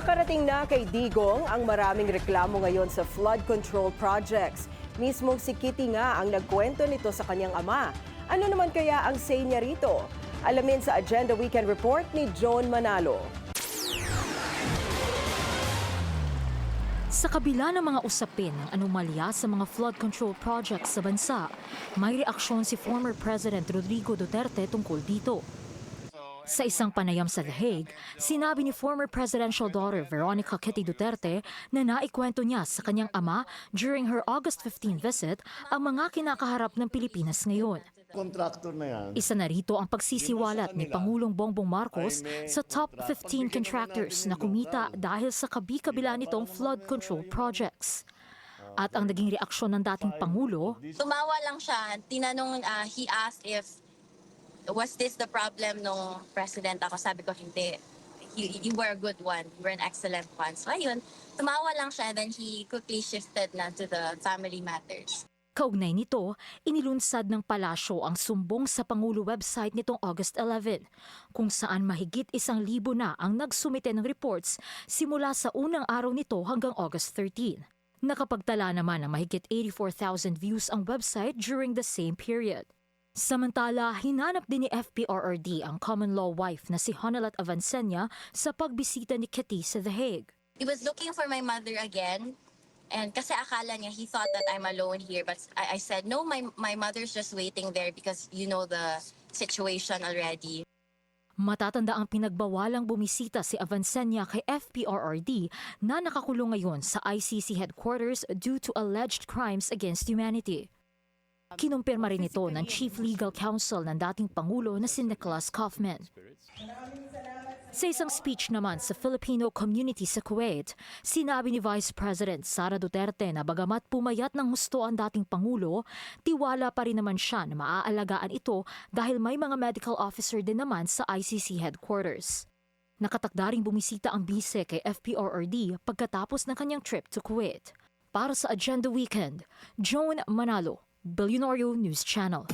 Nakarating na kay Digong ang maraming reklamo ngayon sa flood control projects. Mismong si Kitty nga ang nagkwento nito sa kanyang ama. Ano naman kaya ang say niya rito? Alamin sa Agenda Weekend Report ni John Manalo. Sa kabila ng mga usapin ng anomalya sa mga flood control projects sa bansa, may reaksyon si former President Rodrigo Duterte tungkol dito. Sa isang panayam sa The Hague, sinabi ni former presidential daughter Veronica Kitty Duterte na naikwento niya sa kanyang ama during her August 15 visit ang mga kinakaharap ng Pilipinas ngayon. Contractor na yan. Isa na rito ang pagsisiwalat ni Pangulong Bongbong Marcos sa top 15 contractors na kumita dahil sa kabi-kabila nitong flood control projects. At ang naging reaksyon ng dating Pangulo, tumawa lang siya, tinanong, he asked if, was this the problem nung president ako? Sabi ko, hindi. You were a good one. You were an excellent one. So ayun, tumawa lang siya, then he quickly shifted na to the family matters. kaugnay nito, inilunsad ng palasyo ang sumbong sa Pangulo website nitong August 11, kung saan mahigit 1,000 na ang nagsumite ng reports simula sa unang araw nito hanggang August 13. Nakapagtala naman ng mahigit 84,000 views ang website during the same period. Samantala, hinanap din ni FPRRD ang common law wife na si Honelat Avancenia sa pagbisita ni Kitty sa The Hague. He was looking for my mother again. And kasi akala niya, he thought that I'm alone here. But I said, no, my mother's just waiting there because you know the situation already. Matatanda ang pinagbawalang bumisita si Avancenia kay FPRRD na nakakulong ngayon sa ICC headquarters due to alleged crimes against humanity. Kinumpirma rin ito ng Chief Legal Counsel ng dating Pangulo na si Nicholas Kaufman. Sa isang speech naman sa Filipino community sa Kuwait, sinabi ni Vice President Sara Duterte na bagamat pumayat ng husto ang dating Pangulo, tiwala pa rin naman siya na maaalagaan ito dahil may mga medical officer din naman sa ICC headquarters. Nakatakda ring bumisita ang bise kay FPRRD pagkatapos ng kanyang trip to Kuwait. Para sa Agenda Weekend, Joan Manalo, Billionario News Channel.